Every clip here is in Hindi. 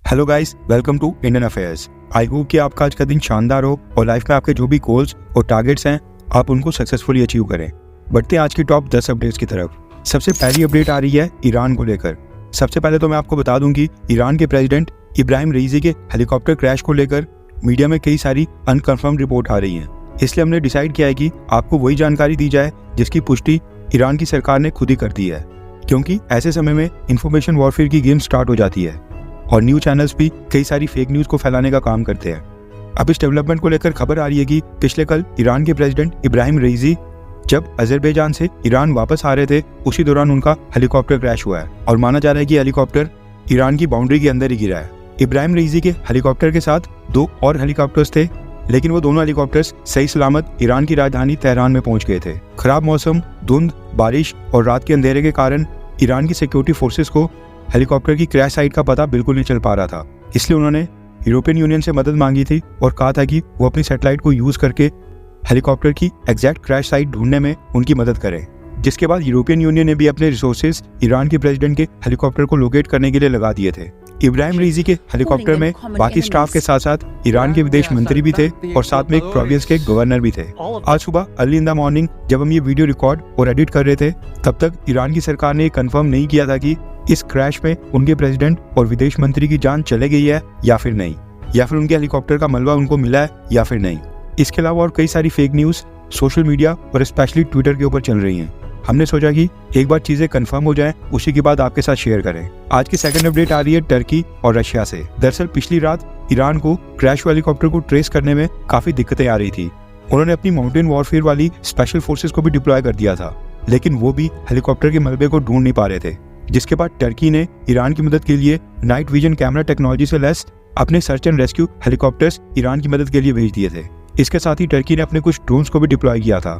Hello guys, welcome to Indian affairs. I hope कि आपका आज का दिन शानदार हो और लाइफ में आपके जो भी गोल्स और टारगेट्स हैं आप उनको सक्सेसफुली अचीव करें। बढ़ते हैं आज की टॉप 10 अपडेट्स की तरफ। सबसे पहली अपडेट आ रही है ईरान को लेकर। सबसे पहले तो मैं आपको बता दूं कि ईरान के प्रेसिडेंट इब्राहिम रईसी के हेलीकॉप्टर क्रैश को लेकर मीडिया में कई सारी अनकन्फर्म रिपोर्ट आ रही हैं। इसलिए हमने डिसाइड किया है कि आपको वही जानकारी दी जाए जिसकी पुष्टि ईरान की सरकार ने खुद ही कर दी है, क्योंकि ऐसे समय में इंफॉर्मेशन वॉरफेयर की गेम स्टार्ट हो जाती है और न्यूज चैनल्स भी कई सारी फेक न्यूज को फैलाने का काम करते हैं। अब इस डेवलपमेंट को लेकर खबर आ रही है कि पिछले कल ईरान के प्रेसिडेंट इब्राहिम रईसी जब अजरबैजान से ईरान वापस आ रहे थे, उसी दौरान उनका हेलीकॉप्टर क्रैश हुआ है और माना जा रहा है कि हेलीकॉप्टर ईरान की बाउंड्री के अंदर ही गिरा है। इब्राहिम रईसी के हेलीकॉप्टर के साथ 2 और हेलीकॉप्टर्स थे, लेकिन वो दोनों हेलीकॉप्टर्स सही सलामत ईरान की राजधानी तेहरान में पहुंच गए थे। खराब मौसम, धुंध, बारिश और रात के अंधेरे के कारण ईरान की सिक्योरिटी फोर्सेस को हेलीकॉप्टर की क्रैश साइट का पता बिल्कुल नहीं चल पा रहा था। इसलिए उन्होंने यूरोपियन यूनियन से मदद मांगी थी और कहा था कि वो अपनी सैटेलाइट को यूज करके हेलीकॉप्टर की एग्जैक्ट क्रैश साइट ढूंढने में उनकी मदद करें। जिसके बाद यूरोपियन यूनियन ने भी अपने रिसोर्सेज ईरान के प्रेसिडेंट के हेलीकॉप्टर को लोकेट करने के लिए लगा दिए थे। इब्राहिम रईसी के हेलीकॉप्टर में बाकी स्टाफ के साथ साथ ईरान के विदेश मंत्री भी थे और साथ में एक प्रोविंस के गवर्नर भी थे। आज सुबह अर्ली इन द मॉर्निंग जब हम ये वीडियो रिकॉर्ड और एडिट कर रहे थे, तब तक ईरान की सरकार ने कंफर्म नहीं किया था कि इस क्रैश में उनके प्रेसिडेंट और विदेश मंत्री की जान चले गई है या फिर नहीं, या फिर उनके हेलीकॉप्टर का मलबा उनको मिला है या फिर नहीं। इसके अलावा और कई सारी फेक न्यूज सोशल मीडिया और स्पेशली ट्विटर के ऊपर चल रही हैं। हमने सोचा कि एक बार चीजें कंफर्म हो जाएं, उसी के बाद आपके साथ शेयर करें। आज की सेकंड अपडेट आ रही है टर्की और रशिया से। दरअसल पिछली रात ईरान को क्रैश हुए हेलीकॉप्टर को ट्रेस करने में काफी दिक्कतें आ रही थी। उन्होंने अपनी माउंटेन वॉरफेयर वाली स्पेशल फोर्सेस को भी डिप्लॉय कर दिया था, लेकिन वो भी हेलीकॉप्टर के मलबे को ढूंढ नहीं पा रहे थे। जिसके बाद टर्की ने ईरान की मदद के लिए नाइट विजन कैमरा टेक्नोलॉजी से लैस अपने search and rescue helicopters Iran की मदद के लिए भेज दिए थे। इसके साथ ही टर्की ने अपने कुछ ड्रोन्स को भी डिप्लॉय किया था।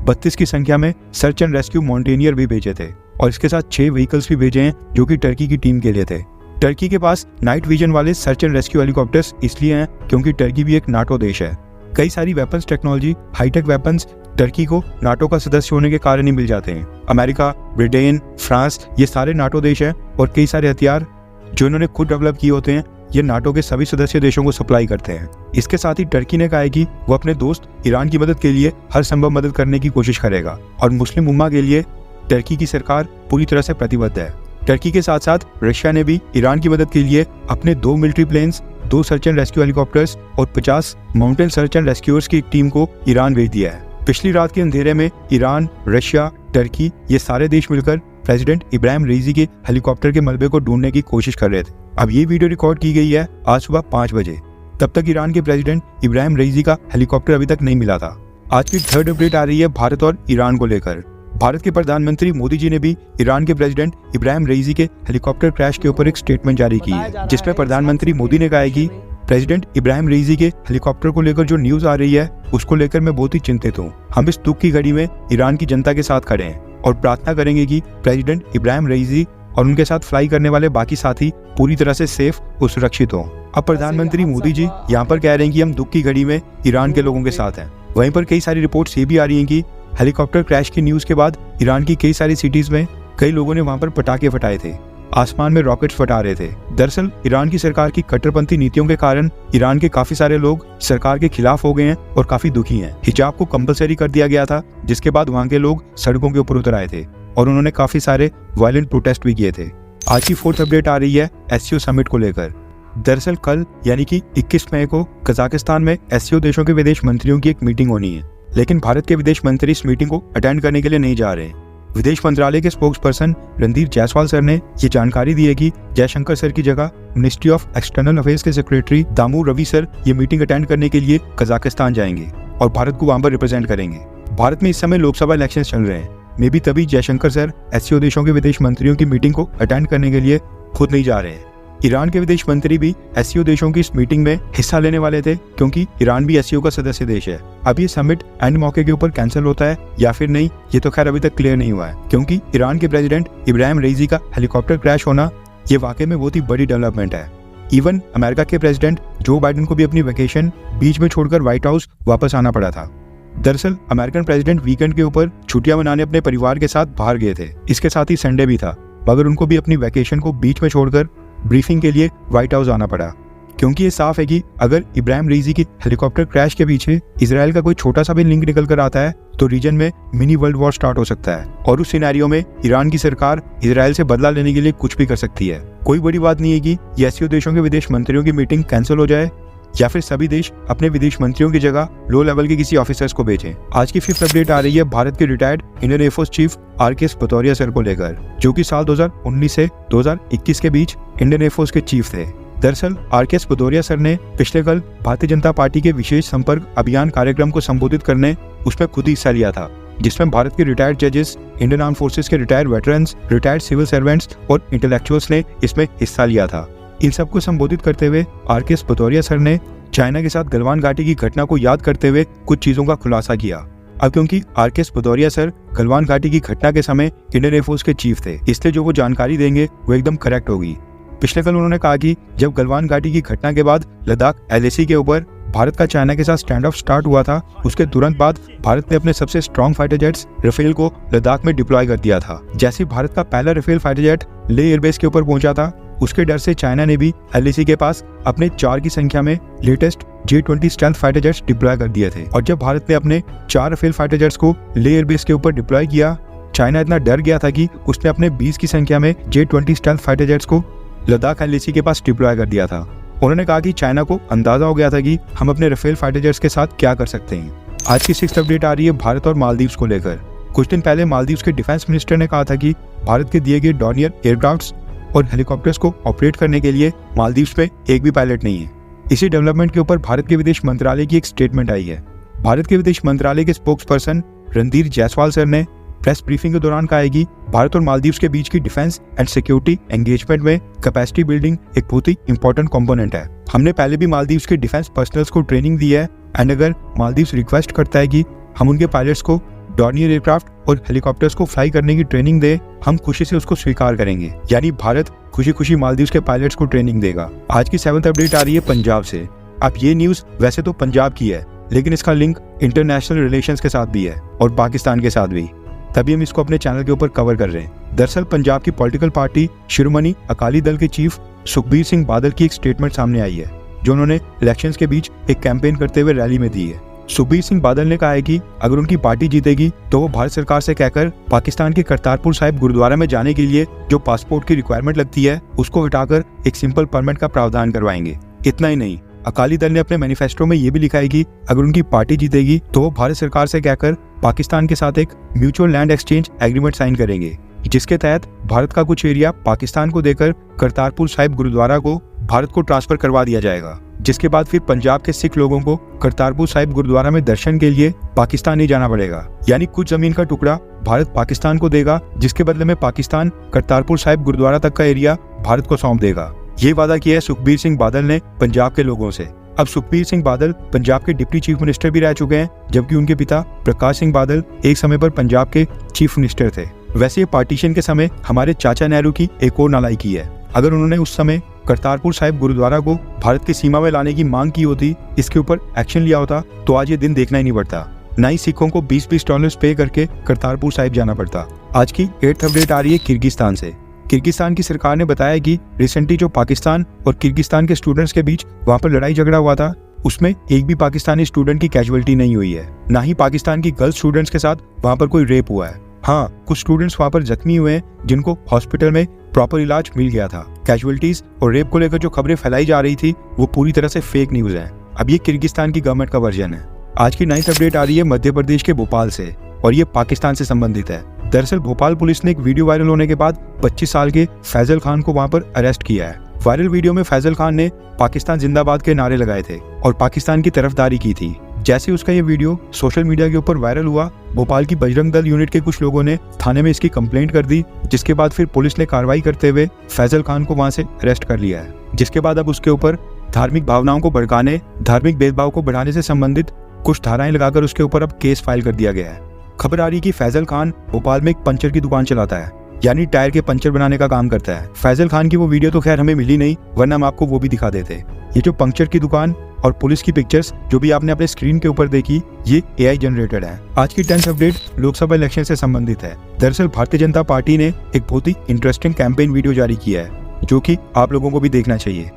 32 की संख्या में सर्च एंड रेस्क्यू माउंटेनियर भी भेजे थे और इसके साथ 6 व्हीकल्स भी भेजे हैं जो कि टर्की की टीम के लिए थे। टर्की के पास नाइट विजन वाले सर्च एंड रेस्क्यू हेलीकॉप्टर्स इसलिए हैं क्योंकि टर्की भी एक नाटो देश है। कई सारी weapons technology, high tech weapons Turkey को नाटो का सदस्य होने के कारण ही मिल जाते हैं। अमेरिका, ब्रिटेन, फ्रांस, ये सारे नाटो देश हैं और कई सारे हथियार जो इन्होंने खुद डेवलप किए होते हैं ये नाटो के सभी सदस्य देशों को सप्लाई करते हैं। इसके साथ ही टर्की ने कहा है कि वो अपने दोस्त ईरान की मदद के लिए हर संभव मदद करने की कोशिश करेगा और मुस्लिम उम्मा के लिए टर्की की सरकार पूरी तरह से प्रतिबद्ध है। टर्की के साथ साथ रशिया ने भी ईरान की मदद के लिए अपने 2 military planes, 2 search and rescue helicopters और 50 माउंटेन सर्च एंड रेस्क्यूअर्स की एक टीम को ईरान भेज दिया है। पिछली रात के अंधेरे में ईरान, रशिया, टर्की ये सारे देश मिलकर प्रेसिडेंट इब्राहिम रईसी के हेलीकॉप्टर के मलबे को ढूंढने की कोशिश कर रहे थे। अब ये वीडियो रिकॉर्ड की गई है आज सुबह 5 बजे। तब तक ईरान के प्रेसिडेंट इब्राहिम रईसी का हेलीकॉप्टर अभी तक नहीं मिला था। आज की थर्ड अपडेट आ रही है भारत और ईरान को लेकर। भारत के प्रधानमंत्री मोदी जी ने भी ईरान के प्रेसिडेंट इब्राहिम रईसी के हेलीकॉप्टर क्रैश के ऊपर एक स्टेटमेंट जारी की है, जिसमें प्रधानमंत्री मोदी ने कहा है कि प्रेसिडेंट इब्राहिम रईसी के हेलीकॉप्टर को लेकर जो न्यूज आ रही है उसको लेकर मैं बहुत ही चिंतित हूँ। हम इस दुख की घड़ी में ईरान की जनता के साथ खड़े हैं और प्रार्थना करेंगे कि प्रेसिडेंट इब्राहिम रईसी और उनके साथ फ्लाई करने वाले बाकी साथी पूरी तरह से सेफ और सुरक्षित हों। अब प्रधानमंत्री मोदी जी यहाँ पर कह रहे हैं कि हम दुख की घड़ी में ईरान के लोगों के साथ हैं। वहीं पर कई सारी रिपोर्ट्स ये भी आ रही हैं कि हेलीकॉप्टर क्रैश की न्यूज के बाद ईरान की कई सारी सिटीज में कई लोगों ने वहां पर पटाखे फटाए थे, आसमान में रॉकेट्स फटा रहे थे। दरअसल ईरान की सरकार की कट्टरपंथी नीतियों के कारण ईरान के काफी सारे लोग सरकार के खिलाफ हो गए हैं और काफी दुखी हैं। हिजाब को कंपलसरी कर दिया गया था, जिसके बाद वहां के लोग सड़कों के ऊपर उतर आए थे और उन्होंने काफी सारे वायलेंट प्रोटेस्ट भी किए थे। आज की फोर्थ अपडेट आ रही है एससीओ समिट को लेकर। दरअसल कल यानी कि 21 मई को कजाकिस्तान में एससीओ देशों के विदेश मंत्रियों की एक मीटिंग होनी है, लेकिन भारत के विदेश मंत्री इस मीटिंग को अटेंड करने के लिए नहीं जा रहे। विदेश मंत्रालय के spokes person Randhir Jaiswal sir ने ये जानकारी दी है कि जयशंकर सर की जगह मिनिस्ट्री ऑफ एक्सटर्नल अफेयर्स के सेक्रेटरी दामू रवि सर ये मीटिंग अटेंड करने के लिए कजाकिस्तान जाएंगे और भारत को वहां पर रिप्रेजेंट करेंगे। भारत में इस समय लोकसभा इलेक्शन चल रहे हैं। मे भी तभी जयशंकर सर एससीओ देशों के विदेश मंत्रियों की मीटिंग को अटेंड करने के लिए खुद नहीं जा रहे हैं। ईरान के विदेश मंत्री भी एससीओ देशों की इस मीटिंग में हिस्सा लेने वाले थे, क्योंकि ईरान भी एससीओ का सदस्य देश है। अब ये समिट एंड मौके के ऊपर कैंसिल होता है या फिर नहीं, ये तो खैर अभी तक क्लियर नहीं हुआ है, क्योंकि ईरान के प्रेसिडेंट इब्राहिम रईसी का हेलीकॉप्टर क्रैश होना ये वाकई में बहुत ही बड़ी डेवलपमेंट है। इवन अमेरिका के प्रेसिडेंट जो बाइडेन को भी अपनी वेकेशन बीच में छोड़कर व्हाइट हाउस वापस आना पड़ा था। दरअसल अमेरिकन प्रेसिडेंट वीकेंड के ऊपर छुट्टियां मनाने अपने परिवार के साथ बाहर गए थे। इसके साथ ही संडे भी था, मगर उनको भी अपनी वैकेशन को बीच में छोड़कर ब्रीफिंग के लिए व्हाइट हाउस आना पड़ा, क्योंकि ये साफ है कि अगर इब्राहिम रेजी की हेलीकॉप्टर क्रैश के पीछे इसराइल का कोई छोटा सा भी लिंक निकल कर आता है तो रीजन में मिनी वर्ल्ड वॉर स्टार्ट हो सकता है, और उस सिनेरियो में ईरान की सरकार इसराइल से बदला लेने के लिए कुछ भी कर सकती है। कोई बड़ी बात नहीं है कि एससीओ देशों के विदेश मंत्रियों की मीटिंग कैंसिल हो जाए या फिर सभी देश अपने विदेश मंत्रियों की जगह लो लेवल के किसी ऑफिसर्स को भेजें। आज की 5th अपडेट आ रही है भारत के retired Indian air force chief RKS Bhadauria sir को लेकर, जो कि साल 2019 से 2021 के बीच इंडियन एयरफोर्स के चीफ थे। दरअसल आरकेएस भदौरिया सर ने पिछले कल भारतीय जनता पार्टी के विशेष संपर्क अभियान कार्यक्रम को संबोधित करने उसमें खुद हिस्सा लिया था, जिसमें भारत के रिटायर्ड जजेस, इंडियन आर्म फोर्सेस के retired veterans, retired civil servants और इंटेलेक्चुअल्स ने इसमें हिस्सा लिया था। इन सबको संबोधित करते हुए आरकेएस भदौरिया सर ने चाइना के साथ गलवान घाटी की घटना को याद करते हुए कुछ चीजों का खुलासा किया। अब क्योंकि आरकेएस भदौरिया सर गलवान घाटी की घटना के समय इंडियन एयरफोर्स के चीफ थे, इसलिए जो वो जानकारी देंगे वो एकदम करेक्ट होगी। पिछले कल उन्होंने कहा कि जब गलवान घाटी की घटना के बाद लद्दाख LAC के ऊपर भारत का चाइना के साथ स्टैंड ऑफ स्टार्ट हुआ था, उसके तुरंत बाद भारत ने अपने सबसे स्ट्रॉन्ग फाइटर जेट्स राफेल को लद्दाख में डिप्लॉय कर दिया था। जैसे भारत का पहला राफेल फाइटर जेट ले एयरबेस के ऊपर पहुंचा था, उसके डर से चाइना ने भी LAC के पास अपने 4 की संख्या में latest J-20 stealth fighter jets deploy कर दिए थे। और जब भारत ने अपने 4 राफेल फाइटर जेट्स को ले एयरबेस के ऊपर डिप्लॉय किया, चाइना इतना डर गया था कि उसने अपने 20 की संख्या में J-20 स्टेल्थ फाइटर जेट्स को लद्दाख LAC के पास डिप्लॉय कर दिया था। उन्होंने कहा कि चाइना को अंदाजा हो गया था कि हम अपने राफेल फाइटर जेट्स के साथ क्या कर सकते हैं। आज की 6th अपडेट आ रही है भारत और मालदीव्स को लेकर। कुछ दिन पहले मालदीव्स के डिफेंस मिनिस्टर ने कहा था कि भारत के दिए गए डॉर्नियर एयरक्राफ्ट्स और हेलीकॉप्टर्स को ऑपरेट करने के लिए मालदीव्स में एक भी पायलट नहीं है। इसी डेवलपमेंट के ऊपर भारत के विदेश मंत्रालय की एक स्टेटमेंट आई है। भारत के विदेश मंत्रालय के spokes person Randhir Jaiswal sir ने प्रेस ब्रीफिंग के दौरान कहा है कि भारत और मालदीव्स के बीच की डिफेंस एंड सिक्योरिटी एंगेजमेंट में कैपेसिटी बिल्डिंग एक बहुत ही इंपॉर्टेंट कंपोनेंट है। हमने पहले भी मालदीव्स के डिफेंस पर्सनल्स को ट्रेनिंग दी है, एंड अगर मालदीव्स रिक्वेस्ट करता है कि हम उनके पायलट्स को डॉर्नियर एयरक्राफ्ट और हेलीकॉप्टर्स को फ्लाई करने की ट्रेनिंग दे, हम खुशी से उसको स्वीकार करेंगे। यानी भारत खुशी खुशी मालदीव्स के पायलट्स को ट्रेनिंग देगा। आज की 7th अपडेट आ रही है पंजाब से। अब ये न्यूज वैसे तो पंजाब की है, लेकिन इसका लिंक इंटरनेशनल रिलेशंस के साथ भी है और पाकिस्तान के साथ भी, तभी हम इसको अपने चैनल के ऊपर कवर कर रहे हैं। दरअसल पंजाब की पॉलिटिकल पार्टी शिरोमणि अकाली दल के चीफ सुखबीर सिंह बादल की एक स्टेटमेंट सामने आई है, जो उन्होंने इलेक्शंस के बीच एक कैंपेन करते हुए रैली में दी है। सुखबीर सिंह बादल ने कहा है कि अगर उनकी पार्टी जीतेगी तो वो भारत सरकार से कहकर पाकिस्तान के करतारपुर साहिब गुरुद्वारा में जाने के लिए जो पासपोर्ट की रिक्वायरमेंट लगती है उसको हटाकर एक सिंपल परमिट का प्रावधान करवाएंगे। इतना ही नहीं, अकाली दल ने अपने मैनिफेस्टो में ये भी लिखा है कि अगर उनकी पार्टी जीतेगी तो वो भारत सरकार से कहकर पाकिस्तान के साथ एक mutual land exchange agreement sign करेंगे, जिसके तहत भारत का कुछ एरिया पाकिस्तान को देकर करतारपुर साहिब गुरुद्वारा को भारत को ट्रांसफर करवा दिया जाएगा, जिसके बाद फिर पंजाब के सिख लोगों को करतारपुर साहिब गुरुद्वारा में दर्शन के लिए पाकिस्तान नहीं जाना पड़ेगा। यानी कुछ जमीन का टुकड़ा भारत पाकिस्तान को देगा, जिसके बदले में पाकिस्तान करतारपुर साहिब गुरुद्वारा तक का एरिया भारत को सौंप देगा। ये वादा किया है सुखबीर सिंह बादल ने पंजाब के लोगों से। अब सुखबीर सिंह बादल पंजाब के डिप्टी चीफ मिनिस्टर भी रह चुके हैं, जबकि उनके पिता प्रकाश सिंह बादल एक समय पर पंजाब के चीफ मिनिस्टर थे। वैसे ये पार्टीशन के समय हमारे चाचा नेहरू की एक और नालायकी है। अगर उन्होंने उस समय करतारपुर साहिब गुरुद्वारा को भारत की सीमा में लाने की मांग की होती, इसके ऊपर एक्शन लिया होता, तो आज ये दिन देखना ही नहीं पड़ता। न ही सिखों को $20 पे करके करतारपुर साहिब जाना पड़ता। आज की 8th अपडेट आ रही है किर्गिस्तान से। किर्गिस्तान की सरकार ने बताया कि रिसेंटली जो पाकिस्तान और किर्गिस्तान के स्टूडेंट्स के बीच वहां पर लड़ाई झगड़ा हुआ था, उसमें एक भी पाकिस्तानी स्टूडेंट की कैजुअलिटी नहीं हुई है। ना ही पाकिस्तान की गर्ल्स स्टूडेंट्स के साथ वहां पर कोई रेप हुआ है। हाँ, कुछ स्टूडेंट्स वहां पर जख्मी हुए हैं, जिनको हॉस्पिटल में प्रॉपर इलाज मिल गया था। कैजुअलिटीज और रेप को लेकर जो खबरें फैलाई जा रही थी वो पूरी तरह से फेक न्यूज है। अब ये किर्गिस्तान की गवर्नमेंट का वर्जन है। आज की 9th अपडेट आ रही है मध्य प्रदेश के भोपाल से, और ये पाकिस्तान से संबंधित है। दरअसल भोपाल पुलिस ने एक वीडियो वायरल होने के बाद 25 साल के फैजल खान को वहां पर अरेस्ट किया है। वायरल वीडियो में फैजल खान ने पाकिस्तान जिंदाबाद के नारे लगाए थे और पाकिस्तान की तरफदारी की थी। जैसे उसका ये वीडियो सोशल मीडिया के ऊपर वायरल हुआ, भोपाल की बजरंग दल यूनिट के कुछ लोगों ने थाने में इसकी कंप्लेंट कर दी, जिसके बाद फिर पुलिस ने कार्रवाई करते हुए फैजल खान को वहां से अरेस्ट कर लिया है। जिसके बाद अब उसके ऊपर धार्मिक भावनाओं को भड़काने, धार्मिक भेदभाव को बढ़ाने से संबंधित कुछ धाराएं लगाकर उसके ऊपर अब केस फाइल कर दिया गया है। खबर आ रही कि फैजल खान भोपाल में एक पंचर की दुकान चलाता है, यानी टायर के पंचर बनाने का काम करता है। फैजल खान की वो वीडियो तो खैर हमें मिली नहीं, वरना हम आपको वो भी दिखा देते। ये जो पंचर की दुकान और पुलिस की पिक्चर्स जो भी आपने अपने स्क्रीन के ऊपर देखी, ये AI जनरेटेड है। आज की 10th अपडेट लोकसभा इलेक्शन से संबंधित है। दरअसल भारतीय जनता पार्टी ने एक बहुत ही इंटरेस्टिंग कैंपेन वीडियो जारी किया है, जो कि आप लोगों को भी देखना चाहिए।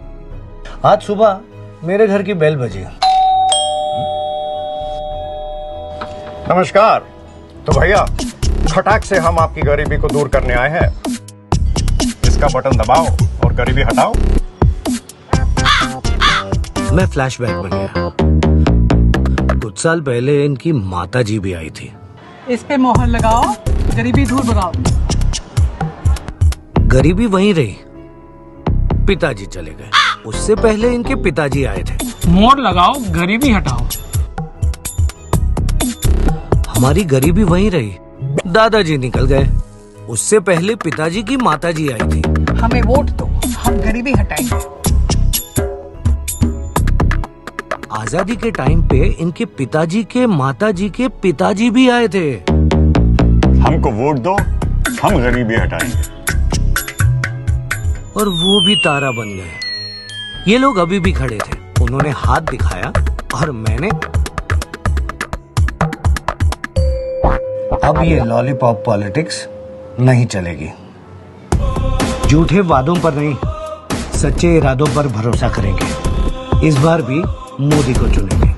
आज सुबह मेरे घर की बेल बजी। नमस्कार। तो भैया खटाक से हम आपकी गरीबी को दूर करने आए हैं। इसका बटन दबाओ और गरीबी हटाओ। मैं फ्लैशबैक में गया। कुछ साल पहले इनकी माता जी भी आई थी। इस पे मोहर लगाओ, गरीबी दूर भगाओ। गरीबी वहीं रही, पिताजी चले गए। उससे पहले इनके पिताजी आए थे। मोहर लगाओ, गरीबी हटाओ। हमारी गरीबी वहीं रही, दादाजी निकल गए। उससे पहले पिताजी की माताजी आई थी। हमें वोट दो, हम गरीबी हटाएंगे। आजादी के टाइम पे इनके पिताजी के माताजी के पिताजी भी आए थे। हमको वोट दो, हम गरीबी हटाएंगे। और वो भी तारा बन गए। ये लोग अभी भी खड़े थे। उन्होंने हाथ दिखाया और मैंने। अब ये लॉलीपॉप पॉलिटिक्स नहीं चलेगी। झूठे वादों पर नहीं, सच्चे इरादों पर भरोसा करेंगे। इस बार भी मोदी को चुनेंगे।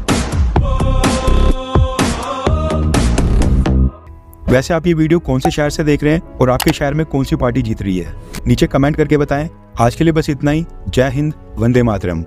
वैसे आप ये वीडियो कौन से शहर से देख रहे हैं और आपके शहर में कौन सी पार्टी जीत रही है, नीचे कमेंट करके बताएं। आज के लिए बस इतना ही। जय हिंद, वंदे मातरम।